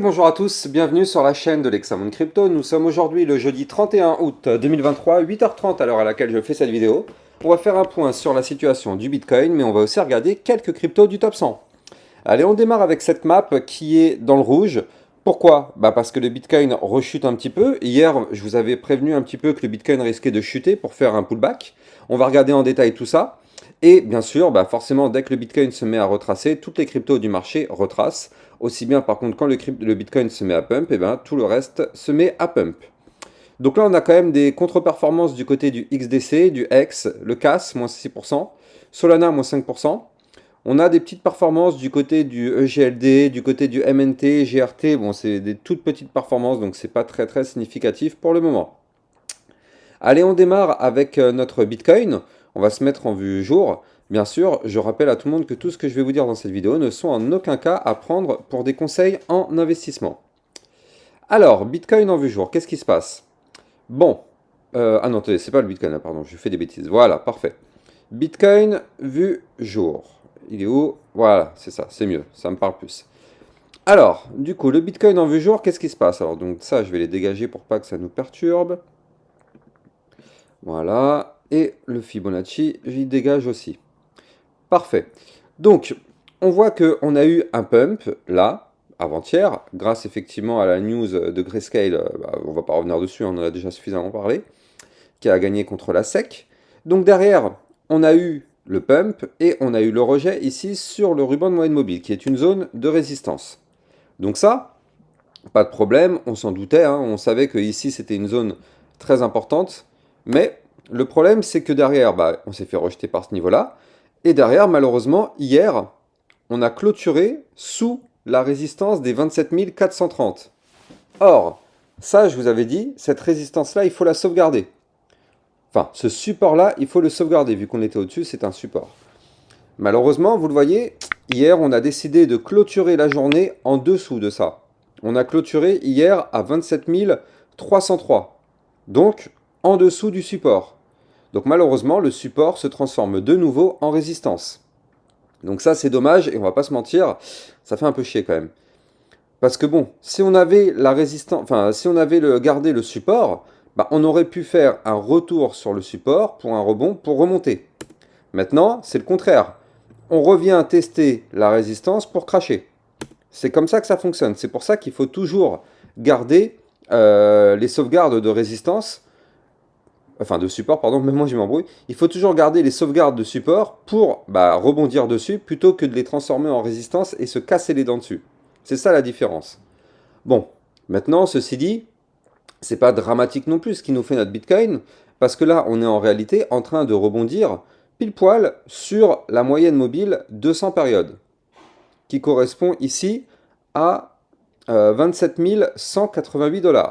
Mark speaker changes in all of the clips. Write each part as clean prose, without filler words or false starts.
Speaker 1: Et bonjour à tous, bienvenue sur la chaîne de l'Hexamone Crypto. Nous sommes aujourd'hui le jeudi 31 août 2023, 8h30 à l'heure à laquelle je fais cette vidéo. On va faire un point sur la situation du Bitcoin, mais on va aussi regarder quelques cryptos du top 100. Allez, on démarre avec cette map qui est dans le rouge. Pourquoi? Parce que le Bitcoin rechute un petit peu. Hier, je vous avais prévenu un petit peu que le Bitcoin risquait de chuter pour faire un pullback. On va regarder en détail tout ça. Et bien sûr, forcément, dès que le Bitcoin se met à retracer, toutes les cryptos du marché retracent. Aussi bien, par contre, quand le Bitcoin se met à pump, tout le reste se met à pump. Donc là, on a quand même des contre-performances du côté du XDC, du X, le CAS, moins 6%, Solana, moins 5%. On a des petites performances du côté du EGLD, du côté du MNT, GRT. Bon, c'est des toutes petites performances, donc c'est pas très très significatif pour le moment. Allez, on démarre avec notre Bitcoin. On va se mettre en vue jour. Bien sûr, je rappelle à tout le monde que tout ce que je vais vous dire dans cette vidéo ne sont en aucun cas à prendre pour des conseils en investissement. Alors, Bitcoin en vue jour, qu'est-ce qui se passe? Bon, ah non, attendez, c'est pas le Bitcoin, pardon, je fais des bêtises. Voilà, parfait. Bitcoin vue jour. Il est où? Voilà, c'est ça, c'est mieux, ça me parle plus. Alors, du coup, le Bitcoin en vue jour, qu'est-ce qui se passe? Alors, donc ça, je vais les dégager pour pas que ça nous perturbe. Voilà, et le Fibonacci, j'y dégage aussi. Parfait. Donc, on voit qu'on a eu un pump, là, avant-hier, grâce effectivement à la news de Grayscale, on va pas revenir dessus, on en a déjà suffisamment parlé, qui a gagné contre la SEC. Donc derrière, on a eu le pump et on a eu le rejet ici sur le ruban de moyenne mobile, qui est une zone de résistance. Donc ça, pas de problème, on s'en doutait, on savait que ici c'était une zone très importante, mais le problème c'est que derrière, on s'est fait rejeter par ce niveau-là, et derrière, malheureusement, hier, on a clôturé sous la résistance des 27 430. Or, ça, je vous avais dit, cette résistance-là, il faut la sauvegarder. Enfin, ce support-là, il faut le sauvegarder, vu qu'on était au-dessus, c'est un support. Malheureusement, vous le voyez, hier, on a décidé de clôturer la journée en dessous de ça. On a clôturé hier à 27 303, donc en dessous du support. Donc malheureusement, le support se transforme de nouveau en résistance. Donc ça, c'est dommage, et on va pas se mentir, ça fait un peu chier quand même. Parce que bon, si on avait la résistance, enfin, si on avait gardé le support, on aurait pu faire un retour sur le support pour un rebond pour remonter. Maintenant, c'est le contraire. On revient tester la résistance pour cracher. C'est comme ça que ça fonctionne. C'est pour ça qu'il faut toujours garder les sauvegardes de résistance, enfin de support, pardon, même moi je m'embrouille. Il faut toujours garder les sauvegardes de support pour rebondir dessus plutôt que de les transformer en résistance et se casser les dents dessus. C'est ça la différence. Bon, maintenant, ceci dit, c'est pas dramatique non plus ce qui nous fait notre Bitcoin, parce que là, on est en réalité en train de rebondir pile poil sur la moyenne mobile 200 périodes, qui correspond ici à 27 188 $.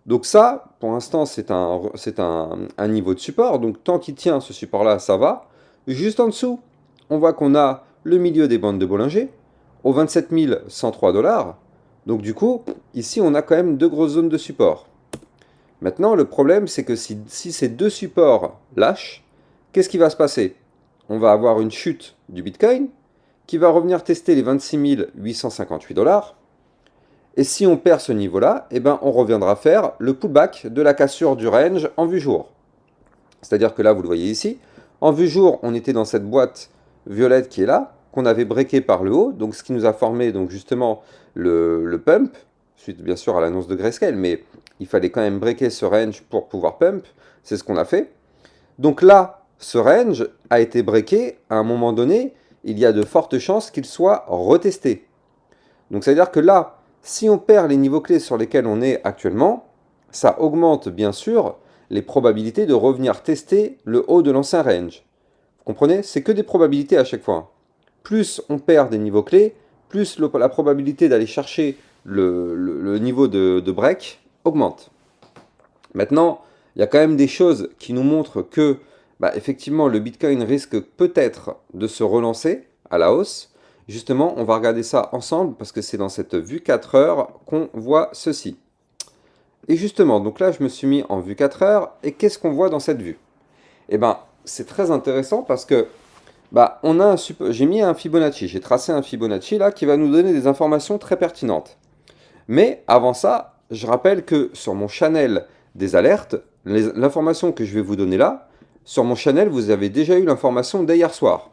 Speaker 1: Donc ça, pour l'instant, c'est un niveau de support, donc tant qu'il tient ce support-là, ça va. Juste en dessous, on voit qu'on a le milieu des bandes de Bollinger, aux 27 103 $. Donc du coup, ici, on a quand même deux grosses zones de support. Maintenant, le problème, c'est que si ces deux supports lâchent, qu'est-ce qui va se passer? On va avoir une chute du Bitcoin qui va revenir tester les 26 858 $. Et si on perd ce niveau-là, on reviendra faire le pullback de la cassure du range en vue jour. C'est-à-dire que là, vous le voyez ici, en vue jour, on était dans cette boîte violette qui est là, qu'on avait breaké par le haut, donc ce qui nous a formé donc justement le pump, suite bien sûr à l'annonce de Grayscale, mais il fallait quand même breaker ce range pour pouvoir pump, c'est ce qu'on a fait. Donc là, ce range a été breaké, à un moment donné, il y a de fortes chances qu'il soit retesté. Donc ça veut dire que là, si on perd les niveaux clés sur lesquels on est actuellement, ça augmente bien sûr les probabilités de revenir tester le haut de l'ancien range. Vous comprenez? C'est que des probabilités à chaque fois. Plus on perd des niveaux clés, plus la probabilité d'aller chercher le niveau de break augmente. Maintenant, il y a quand même des choses qui nous montrent que effectivement le Bitcoin risque peut-être de se relancer à la hausse. Justement, on va regarder ça ensemble parce que c'est dans cette vue 4 heures qu'on voit ceci. Et justement, donc là, je me suis mis en vue 4 heures. Et qu'est-ce qu'on voit dans cette vue? C'est très intéressant parce que j'ai mis un Fibonacci. J'ai tracé un Fibonacci là qui va nous donner des informations très pertinentes. Mais avant ça, je rappelle que sur mon channel des alertes, l'information que je vais vous donner là, sur mon channel, vous avez déjà eu l'information dès hier soir.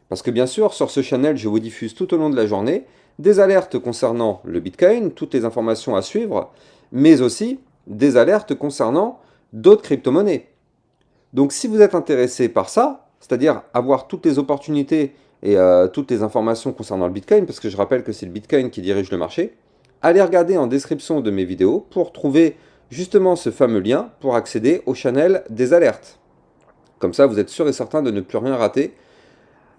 Speaker 1: Parce que bien sûr, sur ce channel, je vous diffuse tout au long de la journée des alertes concernant le Bitcoin, toutes les informations à suivre, mais aussi des alertes concernant d'autres crypto-monnaies. Donc si vous êtes intéressé par ça, c'est-à-dire avoir toutes les opportunités et toutes les informations concernant le Bitcoin, parce que je rappelle que c'est le Bitcoin qui dirige le marché, allez regarder en description de mes vidéos pour trouver justement ce fameux lien pour accéder au channel des alertes. Comme ça, vous êtes sûr et certain de ne plus rien rater.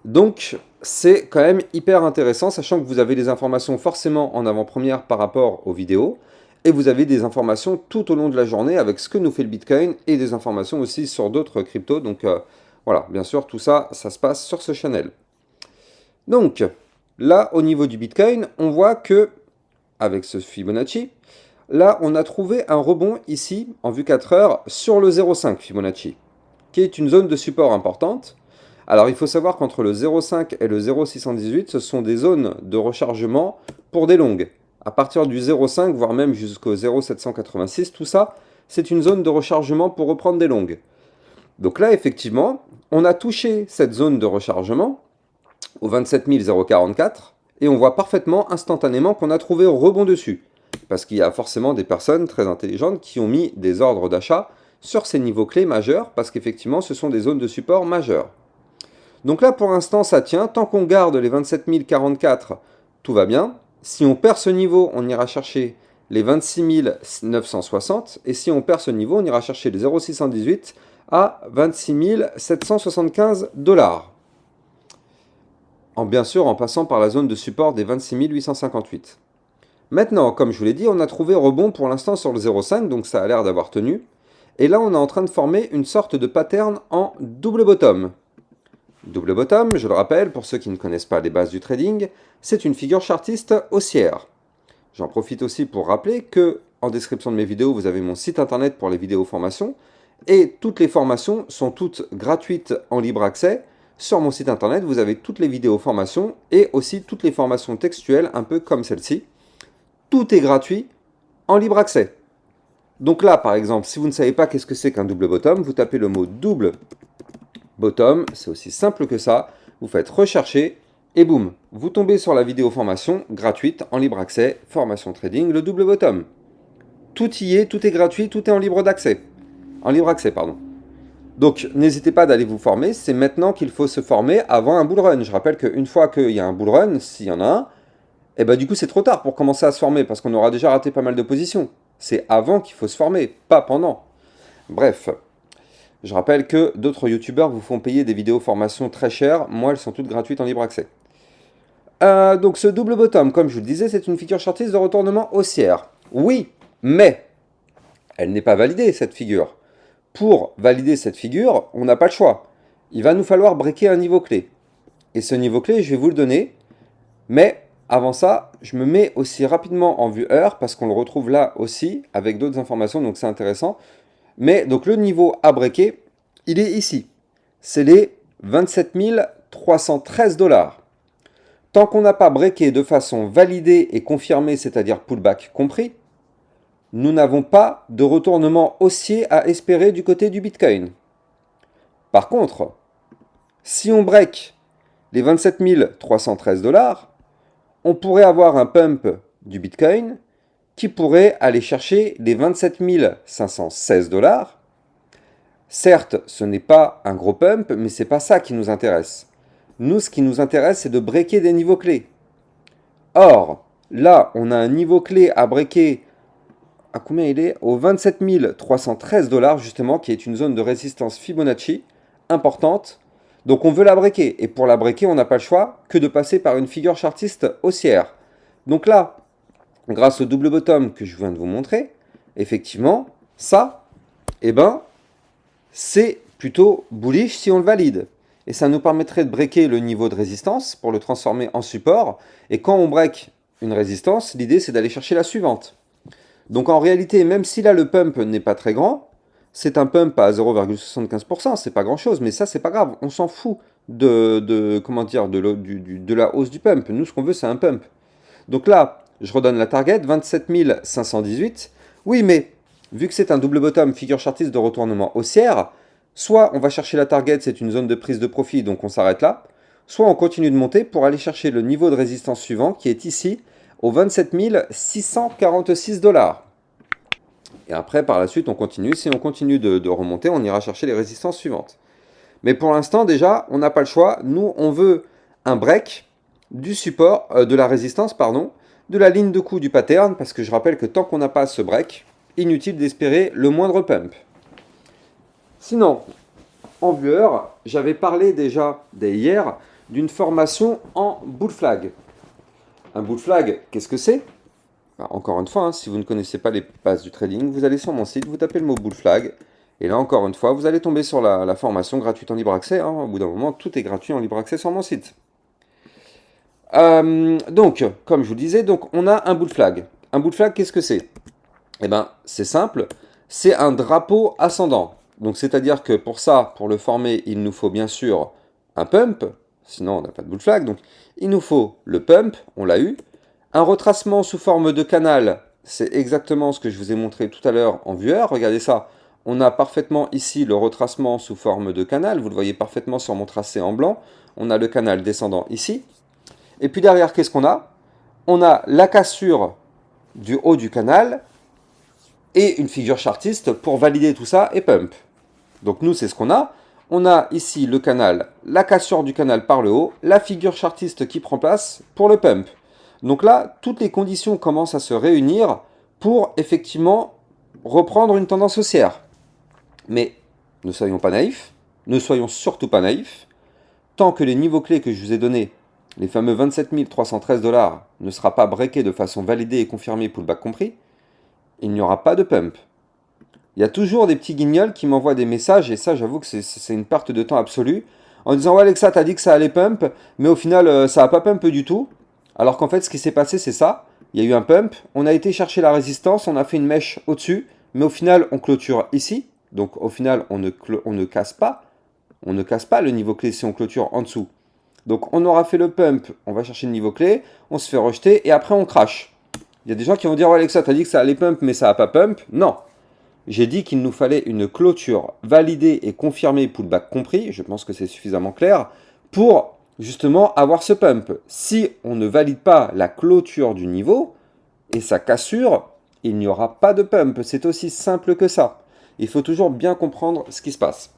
Speaker 1: Donc, c'est quand même hyper intéressant, sachant que vous avez des informations forcément en avant-première par rapport aux vidéos, et vous avez des informations tout au long de la journée avec ce que nous fait le Bitcoin, et des informations aussi sur d'autres cryptos. Donc voilà, bien sûr, tout ça, ça se passe sur ce channel. Donc, là, au niveau du Bitcoin, on voit que, avec ce Fibonacci, là, on a trouvé un rebond ici, en vue 4 heures, sur le 0,5 Fibonacci, qui est une zone de support importante. Alors il faut savoir qu'entre le 0,5 et le 0,618, ce sont des zones de rechargement pour des longues. À partir du 0,5, voire même jusqu'au 0,786, tout ça, c'est une zone de rechargement pour reprendre des longues. Donc là, effectivement, on a touché cette zone de rechargement au 27 044, et on voit parfaitement, instantanément, qu'on a trouvé rebond dessus. Parce qu'il y a forcément des personnes très intelligentes qui ont mis des ordres d'achat sur ces niveaux clés majeurs, parce qu'effectivement, ce sont des zones de support majeures. Donc là, pour l'instant, ça tient. Tant qu'on garde les 27 044, tout va bien. Si on perd ce niveau, on ira chercher les 26 960. Et si on perd ce niveau, on ira chercher les 0,618 à 26 775 $. Bien sûr, en passant par la zone de support des 26 858. Maintenant, comme je vous l'ai dit, on a trouvé rebond pour l'instant sur le 0,5, donc ça a l'air d'avoir tenu. Et là, on est en train de former une sorte de pattern en double bottom. Double bottom, je le rappelle, pour ceux qui ne connaissent pas les bases du trading, c'est une figure chartiste haussière. J'en profite aussi pour rappeler que, en description de mes vidéos, vous avez mon site internet pour les vidéos formations, et toutes les formations sont toutes gratuites en libre accès. Sur mon site internet, vous avez toutes les vidéos formations, et aussi toutes les formations textuelles, un peu comme celle-ci. Tout est gratuit en libre accès. Donc là, par exemple, si vous ne savez pas qu'est-ce que c'est qu'un double bottom, vous tapez le mot double bottom, c'est aussi simple que ça. Vous faites rechercher et boum, vous tombez sur la vidéo formation gratuite en libre accès, formation trading, le double bottom. Tout y est, tout est gratuit, tout est en libre d'accès. En libre accès, pardon. Donc n'hésitez pas d'aller vous former, c'est maintenant qu'il faut se former avant un bull run. Je rappelle qu'une fois qu'il y a un bull run, s'il y en a un, et bah du coup c'est trop tard pour commencer à se former parce qu'on aura déjà raté pas mal de positions. C'est avant qu'il faut se former, pas pendant. Bref. Je rappelle que d'autres youtubeurs vous font payer des vidéos formation très chères. Moi, elles sont toutes gratuites en libre accès. Donc ce double bottom, comme je vous le disais, c'est une figure chartiste de retournement haussière. Oui, mais elle n'est pas validée, cette figure. Pour valider cette figure, on n'a pas le choix. Il va nous falloir breaker un niveau clé. Et ce niveau clé, je vais vous le donner. Mais avant ça, je me mets aussi rapidement en vue heure, parce qu'on le retrouve là aussi, avec d'autres informations, donc c'est intéressant. Mais donc le niveau à breaker, il est ici. C'est les 27 313 $. Tant qu'on n'a pas breaké de façon validée et confirmée, c'est-à-dire pullback compris, nous n'avons pas de retournement haussier à espérer du côté du Bitcoin. Par contre, si on break les 27 313 $, on pourrait avoir un pump du Bitcoin qui pourrait aller chercher les 27 516 $. Certes, ce n'est pas un gros pump, mais ce n'est pas ça qui nous intéresse. Nous, ce qui nous intéresse, c'est de breaker des niveaux clés. Or, là, on a un niveau clé à breaker, à combien il est? Au 27 313 $, justement, qui est une zone de résistance Fibonacci importante. Donc on veut la breaker. Et pour la breaker, on n'a pas le choix que de passer par une figure chartiste haussière. Donc là, grâce au double bottom que je viens de vous montrer, effectivement, ça, eh ben, c'est plutôt bullish si on le valide. Et ça nous permettrait de breaker le niveau de résistance pour le transformer en support. Et quand on break une résistance, l'idée c'est d'aller chercher la suivante. Donc en réalité, même si là le pump n'est pas très grand, c'est un pump à 0,75%, c'est pas grand chose, mais ça c'est pas grave, on s'en fout comment dire, de la hausse du pump. Nous ce qu'on veut c'est un pump. Donc là, je redonne la target, 27 518. Oui, mais vu que c'est un double bottom figure chartiste de retournement haussière, soit on va chercher la target, c'est une zone de prise de profit, donc on s'arrête là, soit on continue de monter pour aller chercher le niveau de résistance suivant, qui est ici, au 27 646 $. Et après, par la suite, on continue. Si on continue de remonter, on ira chercher les résistances suivantes. Mais pour l'instant, déjà, on n'a pas le choix. Nous, on veut un break du support, de la résistance, pardon, de la ligne de coup du pattern, parce que je rappelle que tant qu'on n'a pas ce break, inutile d'espérer le moindre pump. Sinon, en viewer, j'avais parlé déjà dès hier d'une formation en bull flag. Un bull flag, qu'est-ce que c'est? Encore une fois, si vous ne connaissez pas les bases du trading, vous allez sur mon site, vous tapez le mot bull flag, et là encore une fois, vous allez tomber sur la formation gratuite en libre accès. Au bout d'un moment, tout est gratuit en libre accès sur mon site. Donc, comme je vous le disais, donc on a un bull flag. Un bull flag, qu'est-ce que c'est? Eh bien, c'est simple, c'est un drapeau ascendant. Donc, c'est-à-dire que pour ça, pour le former, il nous faut bien sûr un pump, sinon on n'a pas de bull flag. Donc, il nous faut le pump, on l'a eu. Un retracement sous forme de canal, c'est exactement ce que je vous ai montré tout à l'heure en viewer. Regardez ça, on a parfaitement ici le retracement sous forme de canal. Vous le voyez parfaitement sur mon tracé en blanc. On a le canal descendant ici. Et puis derrière, qu'est-ce qu'on a? On a la cassure du haut du canal et une figure chartiste pour valider tout ça et pump. Donc nous, c'est ce qu'on a. On a ici le canal, la cassure du canal par le haut, la figure chartiste qui prend place pour le pump. Donc là, toutes les conditions commencent à se réunir pour effectivement reprendre une tendance haussière. Mais ne soyons pas naïfs, ne soyons surtout pas naïfs. Tant que les niveaux clés que je vous ai donnés, les fameux 27 313 $, ne sera pas breaké de façon validée et confirmée, pullback compris, il n'y aura pas de pump. Il y a toujours des petits guignols qui m'envoient des messages, et ça, j'avoue que c'est une perte de temps absolue, en disant « Ouais, Alexa, t'as dit que ça allait pump, mais au final, ça n'a pas pump du tout. » Alors qu'en fait, ce qui s'est passé, c'est ça. Il y a eu un pump, on a été chercher la résistance, on a fait une mèche au-dessus, mais au final, on clôture ici. Donc au final, on ne casse pas. On ne casse pas le niveau clé si on clôture en dessous. Donc on aura fait le pump, on va chercher le niveau clé, on se fait rejeter, et après on crash. Il y a des gens qui vont dire « Ouais, Alexa, t'as dit que ça allait pump, mais ça n'a pas pump. » Non. J'ai dit qu'il nous fallait une clôture validée et confirmée, pullback compris, je pense que c'est suffisamment clair, pour justement avoir ce pump. Si on ne valide pas la clôture du niveau et sa cassure, il n'y aura pas de pump. C'est aussi simple que ça. Il faut toujours bien comprendre ce qui se passe.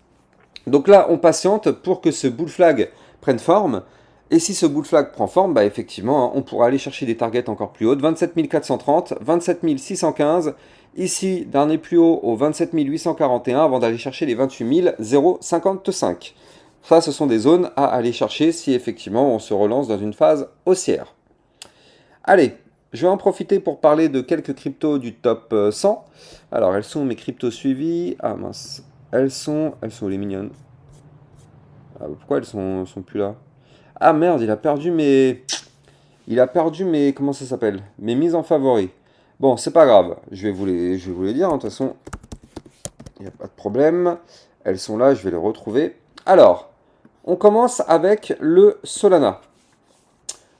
Speaker 1: Donc là, on patiente pour que ce bull flag prenne forme. Et si ce bull flag prend forme, effectivement, on pourra aller chercher des targets encore plus hautes. 27 430, 27 615. Ici, dernier plus haut au 27 841 avant d'aller chercher les 28 055. Ça, ce sont des zones à aller chercher si effectivement on se relance dans une phase haussière. Allez, je vais en profiter pour parler de quelques cryptos du top 100. Alors, elles sont mes cryptos suivis. Ah mince, elles sont les mignonnes. Pourquoi elles sont plus là? Ah merde, il a perdu mes... comment ça s'appelle? Mes mises en favoris. Bon, c'est pas grave, je vais vous les dire, de toute façon, il n'y a pas de problème. Elles sont là, je vais les retrouver. Alors, on commence avec le Solana.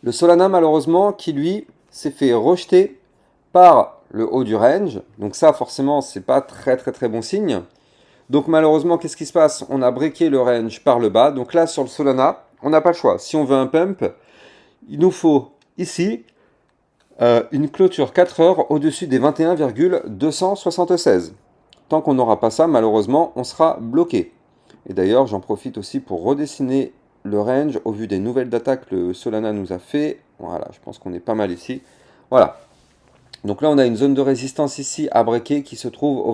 Speaker 1: Le Solana, malheureusement, qui lui s'est fait rejeter par le haut du range. Donc ça, forcément, c'est pas très bon signe. Donc malheureusement, qu'est-ce qui se passe? On a breaké le range par le bas. Donc là, sur le Solana, on n'a pas le choix. Si on veut un pump, il nous faut ici une clôture 4 heures au-dessus des 21,276. Tant qu'on n'aura pas ça, malheureusement, on sera bloqué. Et d'ailleurs, j'en profite aussi pour redessiner le range au vu des nouvelles data que le Solana nous a fait. Voilà, je pense qu'on est pas mal ici. Voilà. Donc là, on a une zone de résistance ici à breaker qui se trouve au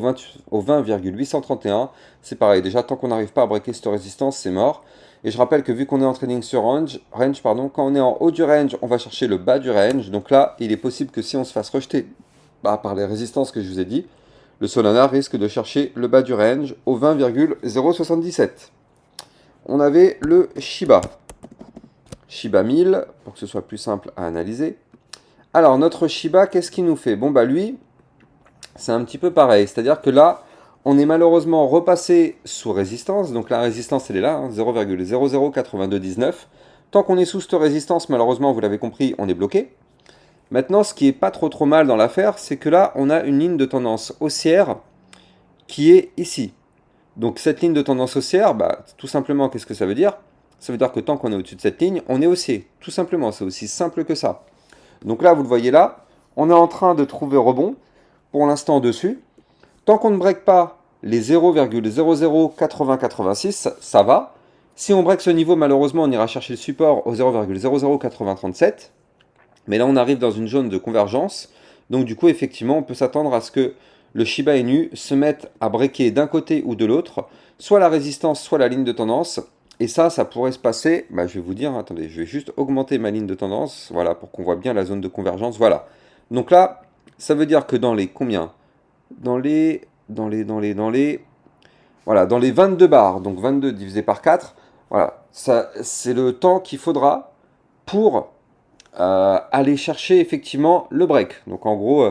Speaker 1: 20,831. C'est pareil, déjà, tant qu'on n'arrive pas à breaker cette résistance, c'est mort. Et je rappelle que vu qu'on est en trading sur range, quand on est en haut du range, on va chercher le bas du range. Donc là, il est possible que si on se fasse rejeter par les résistances que je vous ai dit, le Solana risque de chercher le bas du range au 20,077. On avait le Shiba. Shiba 1000, pour que ce soit plus simple à analyser. Alors, notre Shiba, qu'est-ce qu'il nous fait? Bon, lui, c'est un petit peu pareil. C'est-à-dire que là, on est malheureusement repassé sous résistance. Donc la résistance, elle est là, 0,008219. Tant qu'on est sous cette résistance, malheureusement, vous l'avez compris, on est bloqué. Maintenant, ce qui est pas trop mal dans l'affaire, c'est que là, on a une ligne de tendance haussière qui est ici. Donc cette ligne de tendance haussière, bah, tout simplement, qu'est-ce que ça veut dire? Ça veut dire que tant qu'on est au-dessus de cette ligne, on est haussier. Tout simplement, c'est aussi simple que ça. Donc là, vous le voyez là, on est en train de trouver rebond, pour l'instant dessus. Tant qu'on ne break pas les 0,008086, ça va. Si on break ce niveau, malheureusement, on ira chercher le support au 0,008037. Mais là, on arrive dans une zone de convergence. Donc du coup, effectivement, on peut s'attendre à ce que le Shiba Inu se mette à breaker d'un côté ou de l'autre, soit la résistance, soit la ligne de tendance. Et ça pourrait se passer, bah, je vais vous dire, attendez, je vais juste augmenter ma ligne de tendance, voilà, pour qu'on voit bien la zone de convergence, voilà. Donc là, ça veut dire que dans les combien? Voilà, dans les 22 barres, donc 22 divisé par 4, voilà, ça, c'est le temps qu'il faudra pour aller chercher effectivement le break. Donc en gros,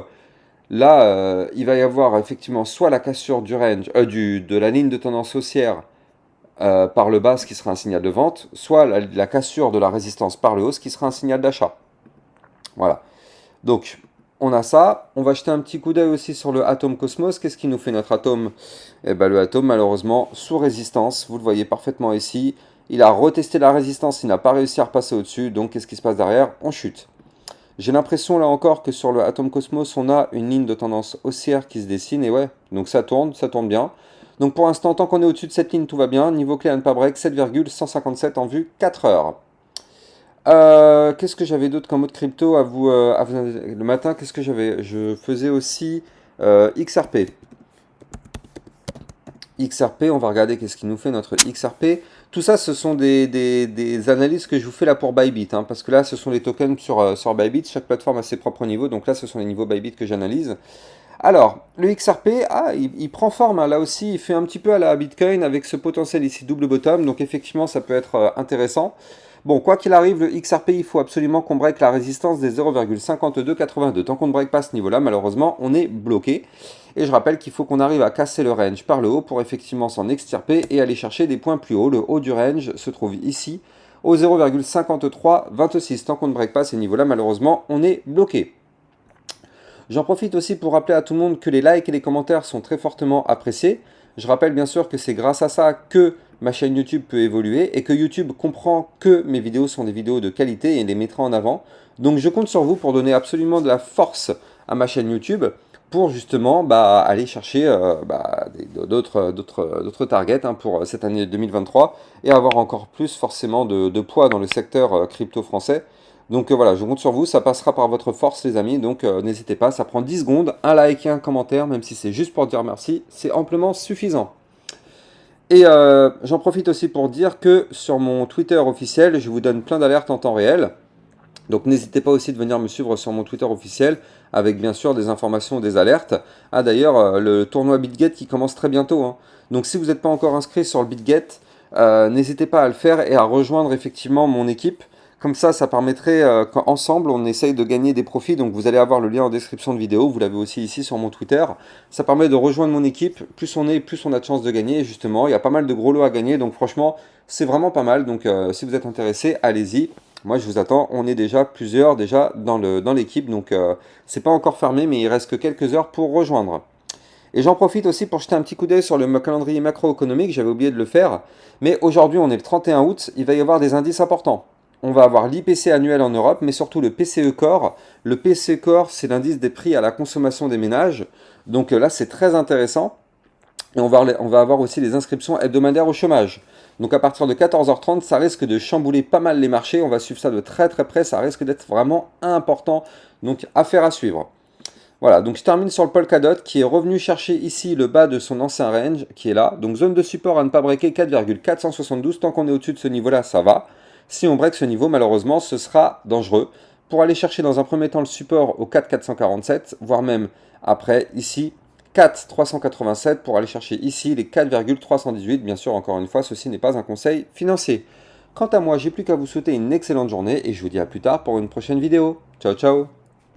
Speaker 1: là, il va y avoir effectivement soit la cassure du range, de la ligne de tendance haussière par le bas, ce qui sera un signal de vente, soit la cassure de la résistance par le haut, ce qui sera un signal d'achat. Voilà. Donc, on a ça. On va jeter un petit coup d'œil aussi sur le atome Cosmos. Qu'est-ce qui nous fait notre atome? Eh ben, le atome, malheureusement, sous résistance. Vous le voyez parfaitement ici. Il a retesté la résistance, il n'a pas réussi à repasser au-dessus. Donc, qu'est-ce qui se passe derrière? On chute. J'ai l'impression là encore que sur le Atom Cosmos, on a une ligne de tendance haussière qui se dessine. Et ouais, donc ça tourne bien. Donc pour l'instant, tant qu'on est au-dessus de cette ligne, tout va bien. Niveau clé à ne pas break, 7,157 en vue 4 heures. Qu'est-ce que j'avais d'autre comme autre crypto à vous, le matin? Qu'est-ce que j'avais? Je faisais aussi XRP. XRP, on va regarder qu'est-ce qui nous fait notre XRP. Tout ça, ce sont des analyses que je vous fais là pour Bybit, hein, parce que là, ce sont les tokens sur Bybit. Chaque plateforme a ses propres niveaux, donc là, ce sont les niveaux Bybit que j'analyse. Alors, le XRP, il prend forme, hein, là aussi, il fait un petit peu à la Bitcoin avec ce potentiel ici, double bottom, donc effectivement, ça peut être intéressant. Bon, quoi qu'il arrive, le XRP, il faut absolument qu'on break la résistance des 0,5282. Tant qu'on ne break pas ce niveau-là, malheureusement, on est bloqué. Et je rappelle qu'il faut qu'on arrive à casser le range par le haut pour effectivement s'en extirper et aller chercher des points plus hauts. Le haut du range se trouve ici, au 0,5326. Tant qu'on ne break pas ces niveaux-là, malheureusement, on est bloqué. J'en profite aussi pour rappeler à tout le monde que les likes et les commentaires sont très fortement appréciés. Je rappelle bien sûr que c'est grâce à ça que ma chaîne YouTube peut évoluer et que YouTube comprend que mes vidéos sont des vidéos de qualité et les mettra en avant. Donc je compte sur vous pour donner absolument de la force à ma chaîne YouTube pour justement aller chercher d'autres targets, hein, pour cette année 2023 et avoir encore plus forcément de poids dans le secteur crypto français. Donc voilà, je compte sur vous, ça passera par votre force les amis, donc n'hésitez pas, ça prend 10 secondes, un like et un commentaire, même si c'est juste pour dire merci, c'est amplement suffisant. Et j'en profite aussi pour dire que sur mon Twitter officiel, je vous donne plein d'alertes en temps réel. Donc n'hésitez pas aussi de venir me suivre sur mon Twitter officiel, avec bien sûr des informations, des alertes. Ah d'ailleurs, le tournoi BitGet qui commence très bientôt, hein. Donc si vous n'êtes pas encore inscrit sur le BitGet, n'hésitez pas à le faire et à rejoindre effectivement mon équipe. Comme ça permettrait qu'ensemble, on essaye de gagner des profits. Donc vous allez avoir le lien en description de vidéo. Vous l'avez aussi ici sur mon Twitter. Ça permet de rejoindre mon équipe. Plus on est, plus on a de chances de gagner. Et justement, il y a pas mal de gros lots à gagner. Donc franchement, c'est vraiment pas mal. Donc si vous êtes intéressé, allez-y. Moi, je vous attends. On est déjà plusieurs dans l'équipe. Donc c'est pas encore fermé, mais il reste que quelques heures pour rejoindre. Et j'en profite aussi pour jeter un petit coup d'œil sur le calendrier macroéconomique. J'avais oublié de le faire. Mais aujourd'hui, on est le 31 août. Il va y avoir des indices importants. On va avoir l'IPC annuel en Europe, mais surtout le PCE Core. Le PCE Core, c'est l'indice des prix à la consommation des ménages. Donc là, c'est très intéressant. Et on va avoir aussi les inscriptions hebdomadaires au chômage. Donc à partir de 14h30, ça risque de chambouler pas mal les marchés. On va suivre ça de très très près. Ça risque d'être vraiment important. Donc affaire à suivre. Voilà, donc je termine sur le Polkadot qui est revenu chercher ici le bas de son ancien range qui est là. Donc zone de support à ne pas breaker, 4,472. Tant qu'on est au-dessus de ce niveau-là, ça va. Si on break ce niveau, malheureusement, ce sera dangereux. Pour aller chercher dans un premier temps le support au 4,447, voire même après, ici, 4,387 pour aller chercher ici les 4,318. Bien sûr, encore une fois, ceci n'est pas un conseil financier. Quant à moi, j'ai plus qu'à vous souhaiter une excellente journée et je vous dis à plus tard pour une prochaine vidéo. Ciao, ciao!